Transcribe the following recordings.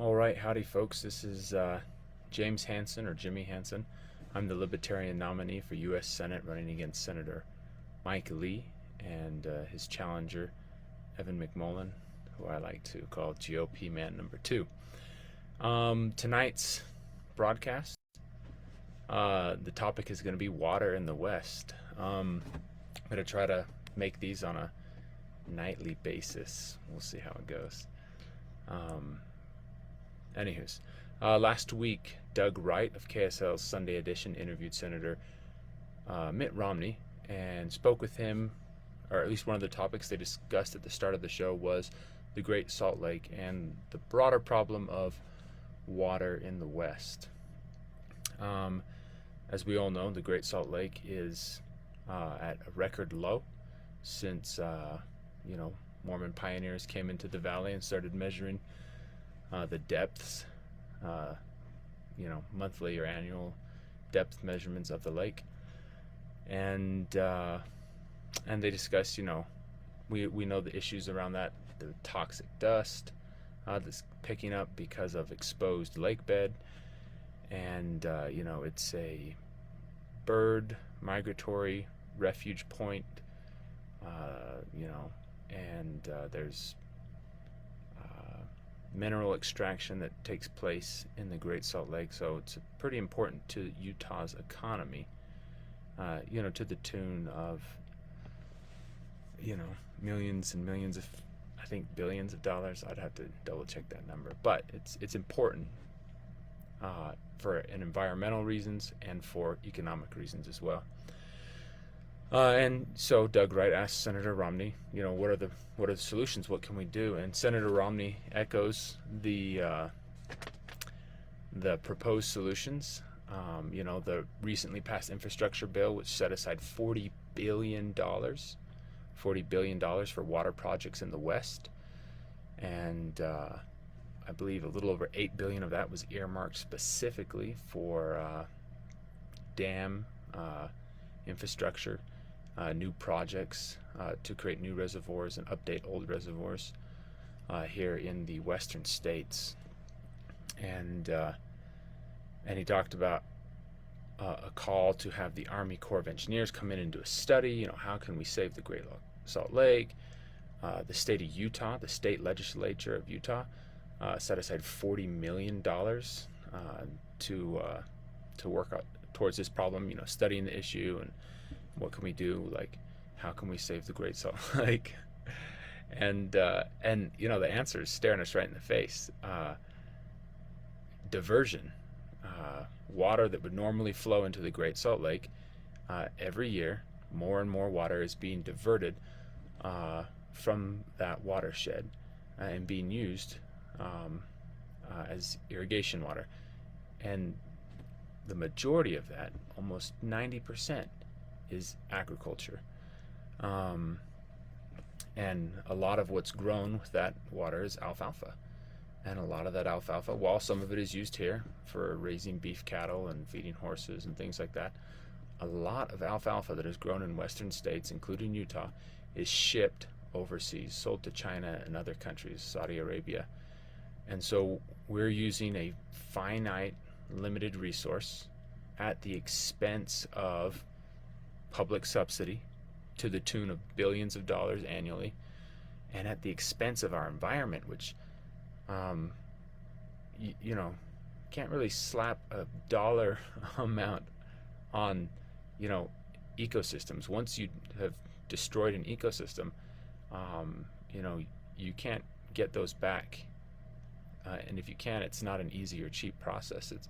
All right, howdy, folks. This is James Hansen, or Jimmy Hansen. I'm the Libertarian nominee for U.S. Senate, running against Senator Mike Lee and his challenger, Evan McMullen, who I like to call GOP man number two. Tonight's broadcast, the topic is going to be water in the West. I'm going to try to make these on a nightly basis. We'll see how it goes. Anywho's, last week, Doug Wright of KSL's Sunday edition interviewed Senator Mitt Romney and spoke with him, or at least one of the topics they discussed at the start of the show was the Great Salt Lake and the broader problem of water in the West. As we all know, the Great Salt Lake is at a record low since Mormon pioneers came into the valley and started measuring the depths, monthly or annual depth measurements of the lake, and they discussed, we know the issues around that, the toxic dust that's picking up because of exposed lake bed, and it's a bird migratory refuge point, and there's mineral extraction that takes place in the Great Salt Lake, so it's pretty important to Utah's economy, to the tune of, millions and millions of, I think billions of dollars. I'd have to double check that number, but it's important for environmental reasons and for economic reasons as well. And so Doug Wright asked Senator Romney, what are the solutions? What can we do? And Senator Romney echoes the proposed solutions. The recently passed infrastructure bill, which set aside $40 billion for water projects in the West, and I believe a little over $8 billion of that was earmarked specifically for dam infrastructure. New projects to create new reservoirs and update old reservoirs here in the western states, and he talked about a call to have the Army Corps of Engineers come in and do a study. How can we save the Great Salt Lake? The state of Utah, the state legislature of Utah, set aside $40 million to work towards this problem. Studying the issue and what can we do, like how can we save the Great Salt Lake? And the answer is staring us right in the face. Diversion. Water that would normally flow into the Great Salt Lake, every year more and more water is being diverted from that watershed and being used as irrigation water, and the majority of that, almost 90%, is agriculture, and a lot of what's grown with that water is alfalfa, and a lot of that alfalfa, while some of it is used here for raising beef cattle and feeding horses and things like that, a lot of alfalfa that is grown in western states, including Utah, is shipped overseas, sold to China and other countries, Saudi Arabia. And so we're using a finite, limited resource at the expense of public subsidy to the tune of billions of dollars annually, and at the expense of our environment, which can't really slap a dollar amount on ecosystems. Once you have destroyed an ecosystem, you can't get those back, and if you can, it's not an easy or cheap process. It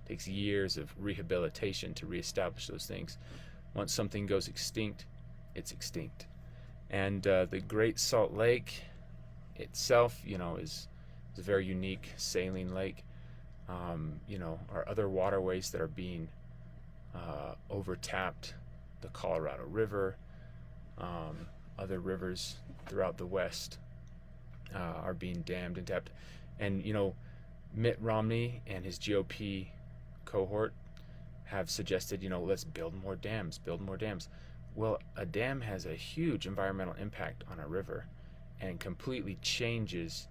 takes years of rehabilitation to reestablish those things. Once something goes extinct, it's extinct. And the Great Salt Lake itself, is a very unique saline lake. Our other waterways that are being overtapped, the Colorado River, other rivers throughout the West are being dammed and tapped. And, Mitt Romney and his GOP cohort have suggested, let's build more dams. Well, a dam has a huge environmental impact on a river and completely changes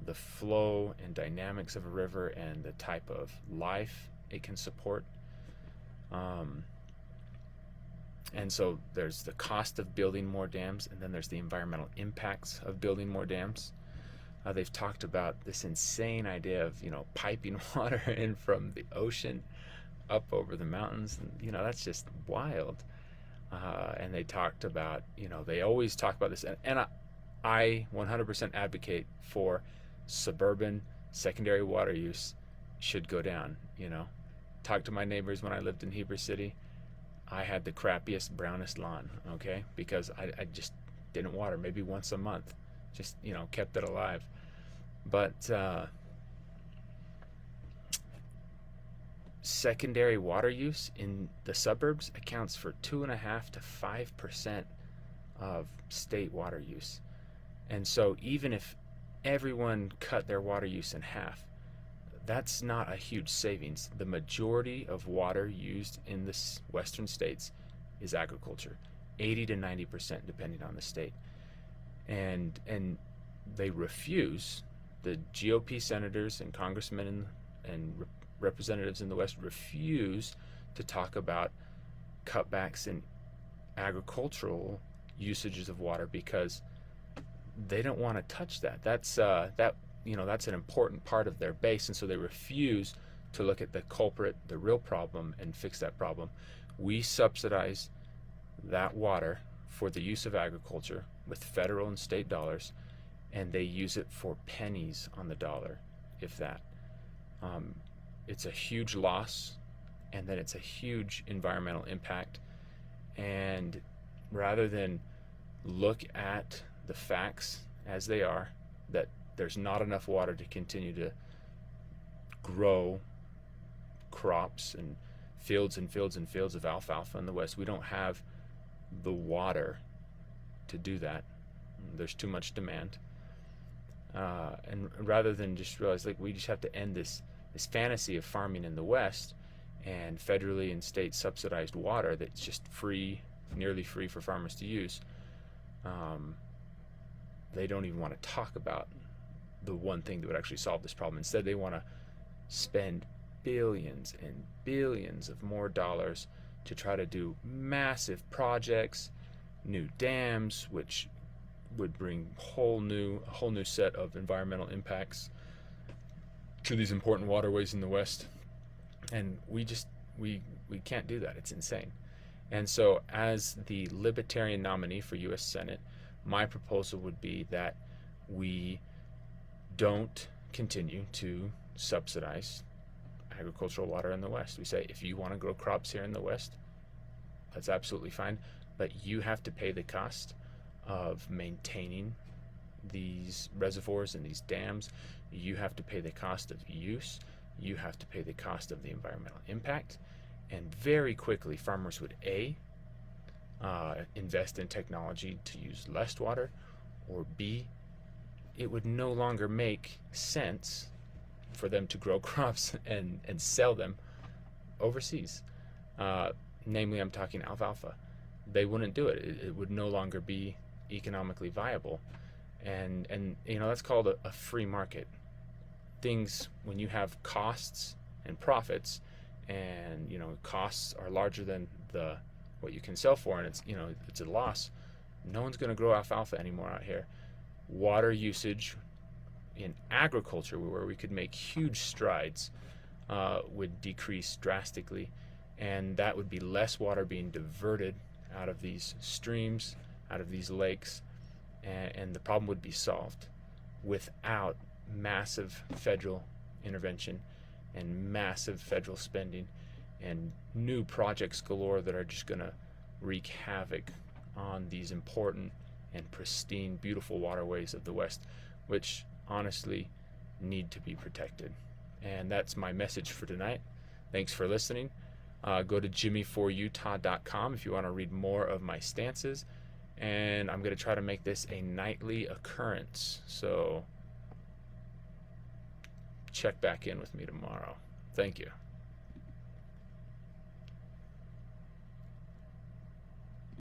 the flow and dynamics of a river and the type of life it can support. And so there's the cost of building more dams, and then there's the environmental impacts of building more dams. They've talked about this insane idea of, piping water in from the ocean up over the mountains. And, that's just wild. And they talked about, they always talk about this. And I 100% advocate for suburban secondary water use should go down. Talked to my neighbors when I lived in Heber City. I had the crappiest, brownest lawn, okay? Because I just didn't water, maybe once a month. Just, kept it alive. But secondary water use in the suburbs accounts for 2.5 to 5% of state water use. And so even if everyone cut their water use in half, that's not a huge savings. The majority of water used in the western states is agriculture, 80 to 90% depending on the state. And they refuse, the GOP senators and congressmen and representatives in the West refuse to talk about cutbacks in agricultural usages of water because they don't want to touch that. That's an important part of their base, and so they refuse to look at the culprit, the real problem, and fix that problem. We subsidize that water for the use of agriculture with federal and state dollars, and they use it for pennies on the dollar, if that. It's a huge loss, and then it's a huge environmental impact. And rather than look at the facts as they are, that there's not enough water to continue to grow crops and fields and fields and fields of alfalfa in the West. We don't have the water to do that. There's too much demand. And rather than just realize, we just have to end this fantasy of farming in the West and federally and state subsidized water that's just free, nearly free for farmers to use, they don't even want to talk about the one thing that would actually solve this problem. Instead, they want to spend billions and billions of more dollars to try to do massive projects, new dams, which would bring a whole new set of environmental impacts to these important waterways in the West. And we can't do that. It's insane. And so as the Libertarian nominee for U.S. Senate, my proposal would be that we don't continue to subsidize agricultural water in the West. We say, if you want to grow crops here in the West, that's absolutely fine, but you have to pay the cost of maintaining these reservoirs and these dams. You have to pay the cost of use. You have to pay the cost of the environmental impact. And very quickly, farmers would invest in technology to use less water, or B, it would no longer make sense for them to grow crops and sell them overseas. Namely, I'm talking alfalfa. They wouldn't do it. It would no longer be economically viable. And that's called a free market. Things, when you have costs and profits, and costs are larger than what you can sell for, and it's a loss, no one's going to grow alfalfa anymore out here. Water usage in agriculture, where we could make huge strides, would decrease drastically, and that would be less water being diverted out of these streams, out of these lakes, and the problem would be solved without massive federal intervention and massive federal spending and new projects galore that are just going to wreak havoc on these important and pristine, beautiful waterways of the West, which honestly need to be protected. And that's my message for tonight. Thanks for listening. Go to jimmyforutah.com if you want to read more of my stances. And I'm going to try to make this a nightly occurrence. So check back in with me tomorrow. Thank you.